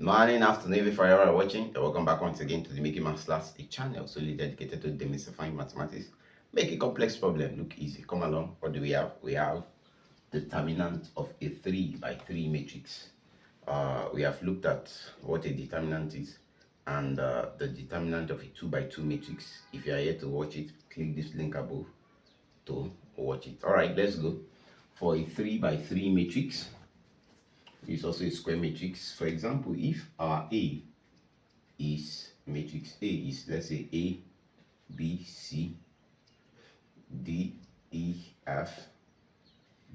Morning, afternoon, if you are watching, welcome back once again to the Making Maths Class, a channel solely dedicated to demystifying mathematics. Make a complex problem look easy. Come along. What do we have? We have determinant of a 3 by 3 matrix. We have looked at what a determinant is and the determinant of a 2 by 2 matrix. If you are here to watch it, click this link above to watch it. All right, let's go. For a 3 by 3 matrix, it's also a square matrix. For example, if our A is matrix A is, let's say, A, B, C, D, E, F,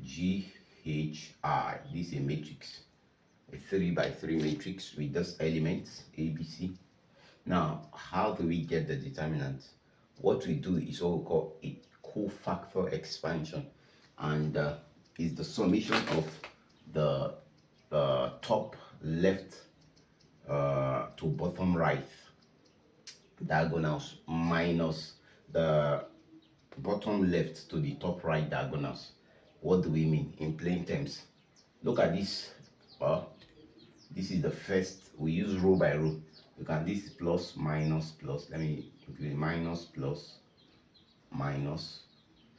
G, H, I. This is a matrix, a 3 by 3 matrix with those elements A, B, C. Now, how do we get the determinant? What we do is what we call a cofactor expansion, and is the summation of the top left to bottom right diagonals minus the bottom left to the top right diagonals. What do we mean in plain terms? Look at this. This is the first. We use row by row. You can, this is plus minus plus. Let me include minus plus minus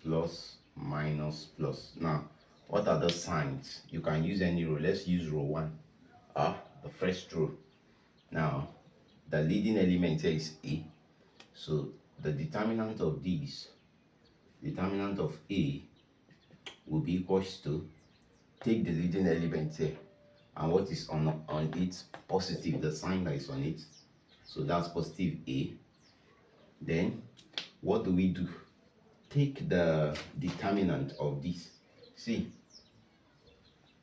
plus minus plus. Now, what are the signs? You can use any row. Let's use row 1. The first row. Now, the leading element here is A. So the determinant of this, determinant of A, will be equals to, take the leading element here, and what is on it, positive, the sign that is on it. So that's positive A. Then what do we do? Take the determinant of this. See,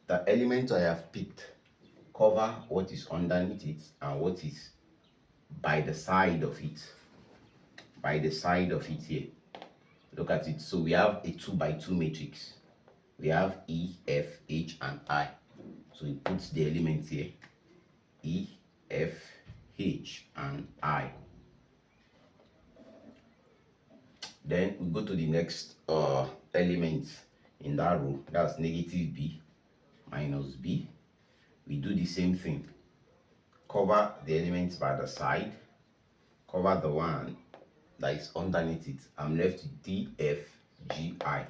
the element I have picked cover what is underneath it and what is by the side of it. By the side of it here. Look at it. So we have a 2 by 2 matrix. We have E, F, H, and I. So we put the elements here. E, F, H, and I. Then we go to the next element in that row. That's negative B minus B. We do the same thing. Cover the elements by the side. Cover the one that is underneath it. I'm left with D, F, G, I.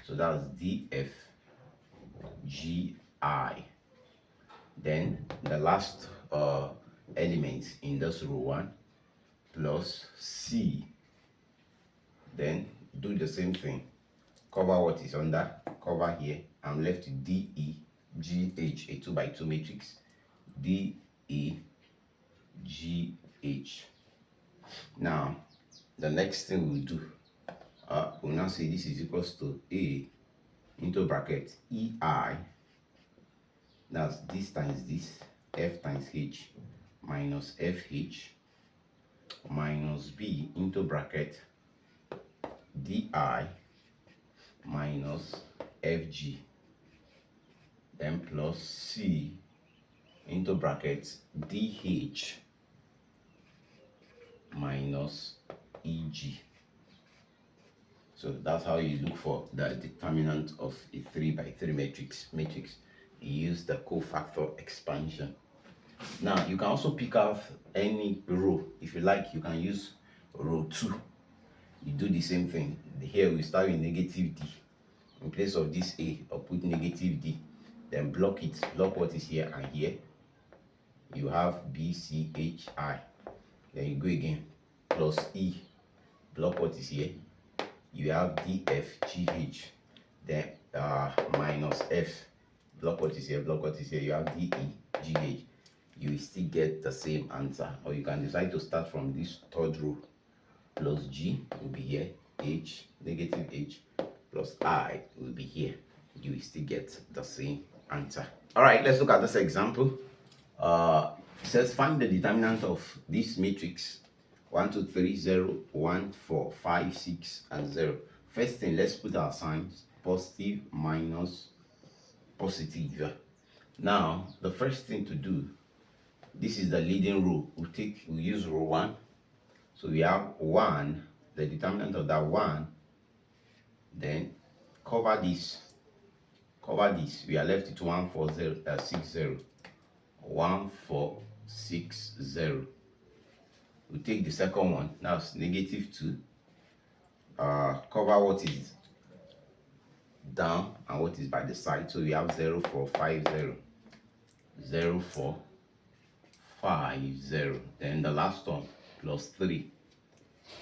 So that's D, F, G, I. Then the last element in this row 1 plus C. Then do the same thing. Cover what is under. Cover here. I'm left with D, E, G, H, a 2 by 2 matrix. D, E, G, H. Now, the next thing we'll do, we'll now say this is equals to A into bracket EI. That's this times this, F times H minus FH minus B into bracket DI minus FG. Then plus C into brackets DH minus EG. So that's how you look for the determinant of a 3 by 3 matrix. You use the cofactor expansion. Now you can also pick out any row. If you like, you can use row 2. You do the same thing. Here we start with negative D. In place of this A, I'll put negative D. Then block it. Block what is here and here. You have B, C, H, I. Then you go again. Plus E. Block what is here. You have D, F, G, H. Then minus F. Block what is here. Block what is here. You have D, E, G, H. You will still get the same answer. Or you can decide to start from this third row. Plus G will be here. H, negative H, plus I will be here. You will still get the same answer. All right, let's look at this example. It says find the determinant of this matrix 1, 2, 3, 0, 1, 4, 5, 6, and 0. First thing, let's put our signs: positive, minus, positive. Now, the first thing to do, this is the leading row. We'll use row 1. So we have 1, the determinant of that 1. Then cover this. We are left with 1, 4, 0, 6, 0. 1460. We take the second one, that's negative 2. Cover what is down and what is by the side. So we have 0450. 0450. Then the last one plus 3.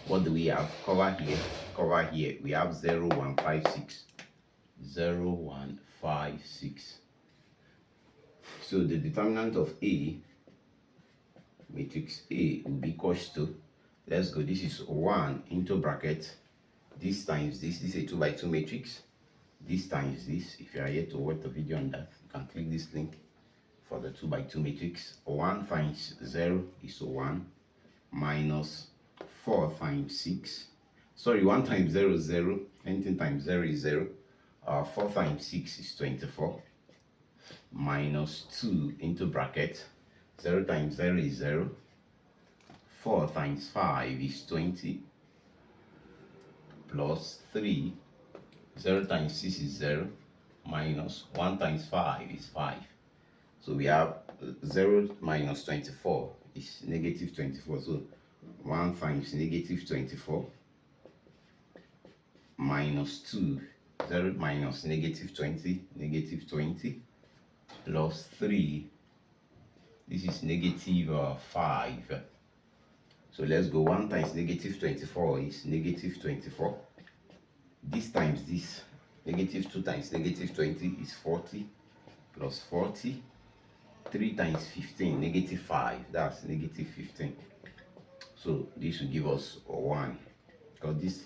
What do we have? Cover here, cover here. We have 0156. 0156. So the determinant of A, matrix A, will be equals to, let's go, this is 1 into bracket, this times this is a 2 by 2 matrix, this times this. If you are yet to watch the video on that, you can click this link for the 2 by 2 matrix. 1 times 0 is 1, minus 4 times 6, sorry, 1 times 0 is 0, anything times 0 is 0. 4 times 6 is 24, minus 2 into bracket, 0 times 0 is 0, 4 times 5 is 20, plus 3, 0 times 6 is 0, minus 1 times 5 is 5. So we have 0 minus 24 is negative 24. So 1 times negative 24 minus 2, 0 minus negative 20, negative 20, plus 3, this is negative 5. So let's go. 1 times negative 24 is negative 24. This times this, negative 2 times negative 20 is 40, plus 40. 3 times 15, negative 5, that's negative 15. So this will give us 1, because this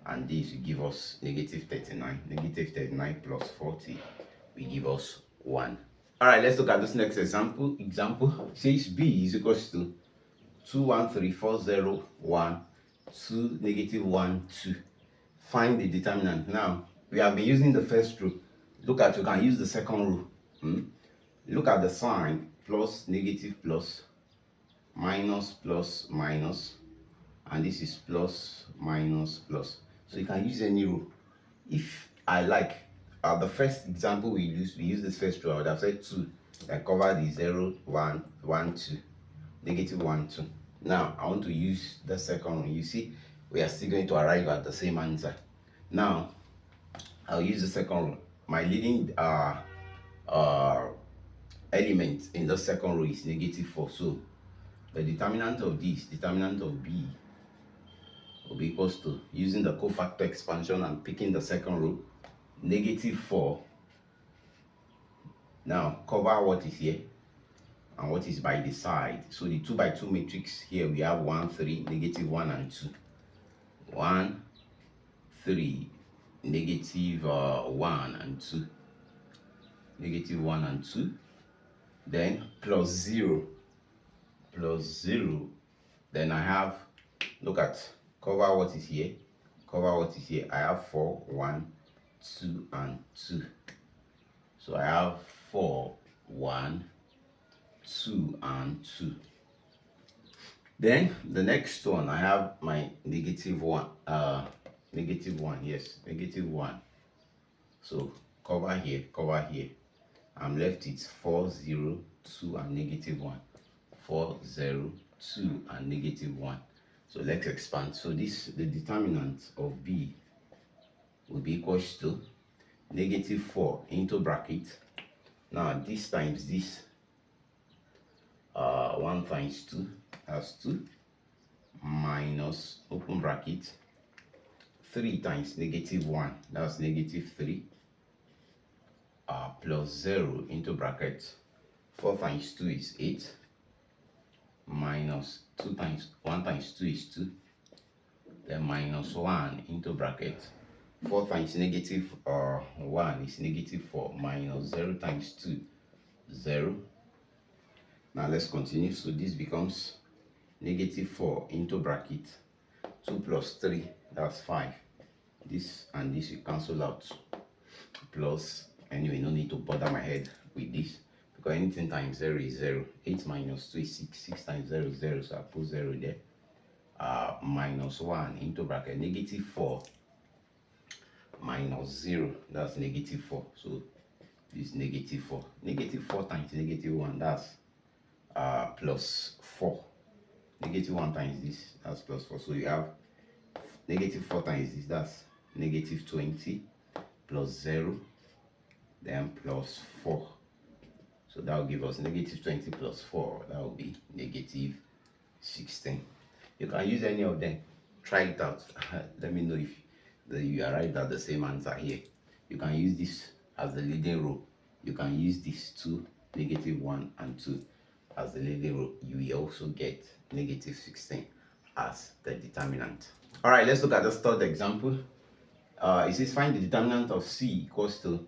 and this will give us negative 39. Negative 39 plus 40 will give us 1. All right, let's look at this next example. Example says B is equals to 213401 2 negative 1 2. Find the determinant. Now we have been using the first row. Look at, you can use the second row. Look at the sign, plus negative plus, minus plus minus, and this is plus minus plus. So you can use any row. If I like, the first example we use this first row. I would have said 2. I cover the 0, 1, 1, 2, negative 1, 2. Now I want to use the second one. You see, we are still going to arrive at the same answer. Now I'll use the second row. My leading element in the second row is negative 4. So the determinant of this, determinant of B, will be equals to, using the cofactor expansion and picking the second row, negative 4. Now cover what is here and what is by the side. So the 2 by 2 matrix here, we have 1, 3, negative 1 and 2. 1, 3, negative 1 and 2. Negative 1 and 2. Then plus 0. Plus 0. Then I have, look at, cover what is here. Cover what is here. I have 4, 1, 2, and 2. So I have 4, 1, 2, and 2. Then the next one, I have my negative 1. Negative 1, yes, negative 1. So cover here, cover here. I'm left with 4, 0, 2, and negative 1. 4, 0, 2, and negative 1. So let's expand. So this, the determinant of B will be equals to negative 4 into bracket. Now this times this, 1 times 2, that's 2, minus, open bracket, 3 times negative 1, that's negative 3, plus 0 into bracket, 4 times 2 is 8, minus 2 times 1 times 2 is 2, then minus 1 into bracket, 4 times negative 1 is negative 4, minus 0 times 2, 0. Now let's continue. So this becomes negative 4 into bracket, 2 plus 3, that's 5. This and this will cancel out, plus, anyway, no need to bother my head with this, because anything times 0 is 0. 8 minus 2 is 6. 6 times 0 is 0, so I put 0 there. Minus 1 into bracket, negative 4 minus 0, that's negative 4. So this is negative 4. Negative 4 times negative 1, that's plus 4. Negative 1 times this, that's plus 4. So you have negative 4 times this, that's negative 20 plus 0, then plus 4. So that will give us negative 20 plus 4. That will be negative 16. You can use any of them. Try it out. Let me know if you arrived at the same answer here. You can use this as the leading row. You can use this 2, negative 1 and 2 as the leading row. You will also get negative 16 as the determinant. All right, let's look at this third example. It says find the determinant of C equals to,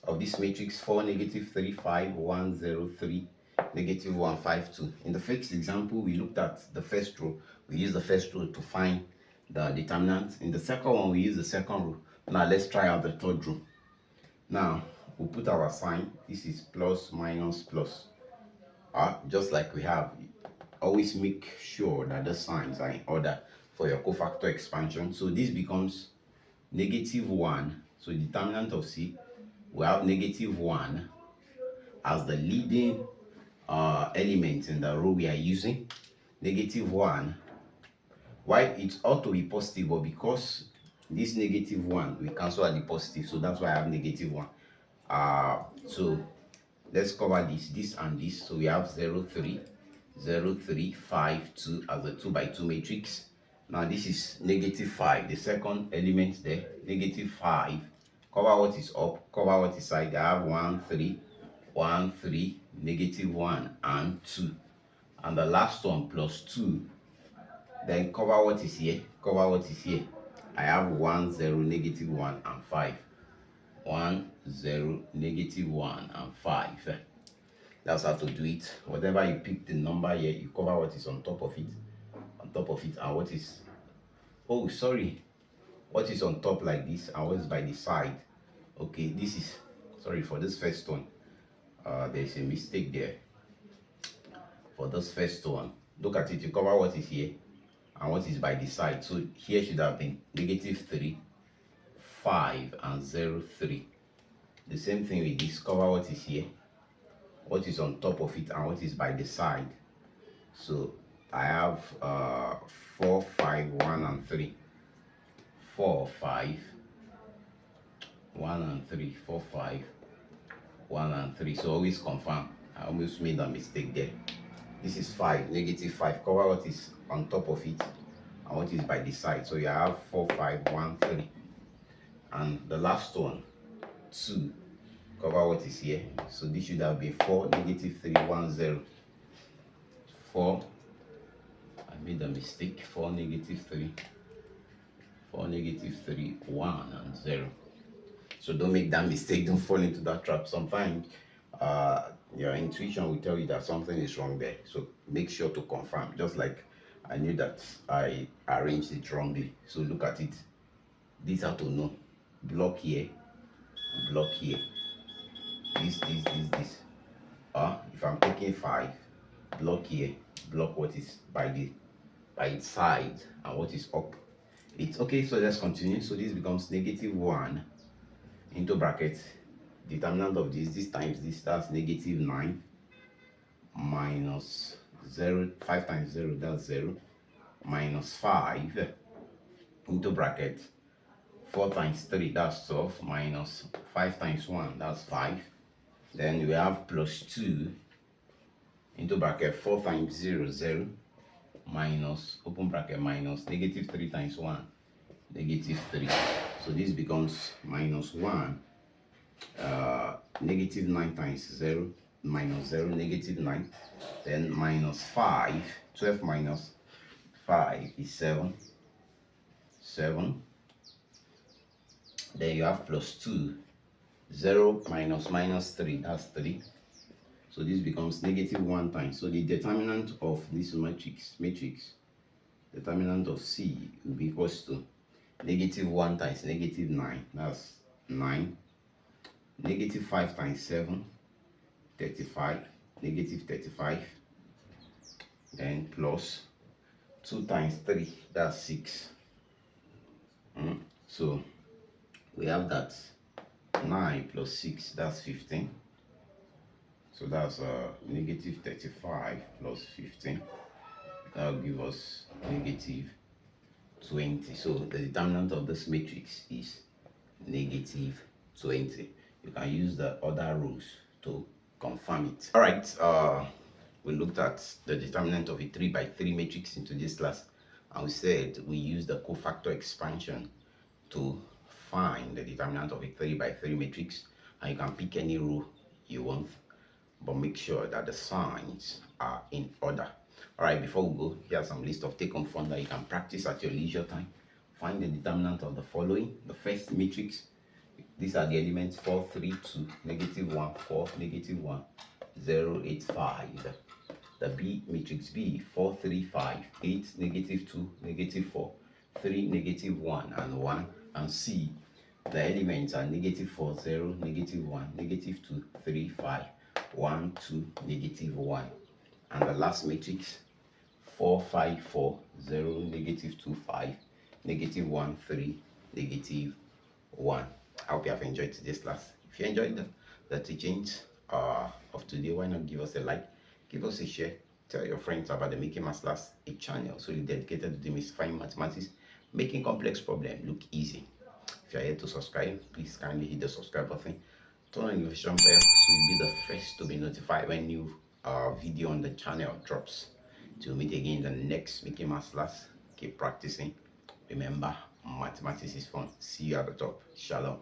of this matrix 4, negative 3, 5, 1, 0, 3, negative 1, 5, 2. In the first example, we looked at the first row. We used the first row to find the determinant. In the second one, we use the second row. Now, let's try out the third row. Now, we'll put our sign. This is plus, minus, plus. Just like we have, always make sure that the signs are in order for your cofactor expansion. So this becomes negative 1. So determinant of C, we have negative 1 as the leading element in the row we are using. Negative 1. Why it ought to be positive, but because this negative 1, we cancel out the positive, so that's why I have negative 1. So let's cover this and this. So we have 0, 3, 0, 3, 5, 2 as a 2 by 2 matrix. Now this is negative 5, the second element there, negative 5. Cover what is up, cover what is side. I have 1, 3, 1, 3, negative 1 and 2. And the last one plus 2. Then cover what is here, cover what is here. I have 1, 0, negative 1 and 5. 1, 0, negative 1 and 5. That's how to do it. Whatever you pick the number here, you cover what is on top of it. On top of it, and what is, oh sorry, what is on top like this and what is by the side. Okay, this is, sorry for this first one, there's a mistake there. For this first one, look at it, you cover what is here and what is by the side. So here should have been negative 3, 5 and 0, 3. The same thing with this, cover what is here, what is on top of it and what is by the side. So I have 4, 5, 1 and 3. 4, 5, 1 and 3, 4, 5, 1 and 3. So always confirm. I almost made a mistake there. This is 5, negative 5. Cover what is on top of it and what is by the side. So you have 4, 5, 1, 3. And the last one, 2. Cover what is here. So this should have been 4, negative 3, 1, 0. 4. I made a mistake. 4, negative 3. 4, negative 3, 1 and 0. So don't make that mistake. Don't fall into that trap. Sometimes your intuition will tell you that something is wrong there. So make sure to confirm. Just like I knew that I arranged it wrongly. So look at it. This how to know. Block here. Block here. This. If I'm taking 5, block here. Block what is by its side and what is up. It's okay. So let's continue. So this becomes negative 1 into bracket, determinant of this times this, that's negative 9 minus 0, 5 times 0, that's 0, minus 5 into bracket, 4 times 3, that's 12, minus 5 times 1, that's 5. Then we have plus 2 into bracket, 4 times 0, 0, minus, open bracket, minus negative 3 times 1, negative 3. So this becomes minus 1, negative 9 times 0, minus 0, negative 9. Then minus 5, 12 minus 5 is 7. 7. Then you have plus 2, 0 minus minus 3, that's 3. So this becomes negative 1 times. So the determinant of this matrix, determinant of C will be equals to negative 1 times negative 9, that's 9. Negative 5 times 7, 35, negative 35. Then plus 2 times 3, that's 6. So we have that 9 plus 6, that's 15. So that's negative 35 plus 15. That will give us negative 20. So the determinant of this matrix is negative 20. You can use the other rules to confirm it. All right, we looked at the determinant of a 3 by 3 matrix into this class, and we said we use the cofactor expansion to find the determinant of a 3 by 3 matrix, and you can pick any rule you want, but make sure that the signs are in order. All right, before we go, here's some list of take-home fun that you can practice at your leisure time. Find the determinant of the following. The first matrix, these are the elements 4, 3, 2, negative 1, 4, negative 1, 0, 8, 5. The B matrix B, 4, 3, 5, 8, negative 2, negative 4, 3, negative 1, and 1. And C, the elements are negative 4, 0, negative 1, negative 2, 3, 5, 1, 2, negative 1. And the last matrix, 4, 5, 4, 0, negative 2, 5, negative 1, 3, negative 1. I hope you have enjoyed today's class. If you enjoyed the teachings of today, why not give us a like, give us a share, tell your friends about the Making Maths Class, a channel solely dedicated to demystifying mathematics, making complex problems look easy. If you are here to subscribe, please kindly hit the subscribe button, turn on the notification bell so you'll be the first to be notified when new video on the channel drops. Till we meet again in the next Making Maths Class. Keep practicing. Remember, mathematics is fun. See you at the top. Shalom.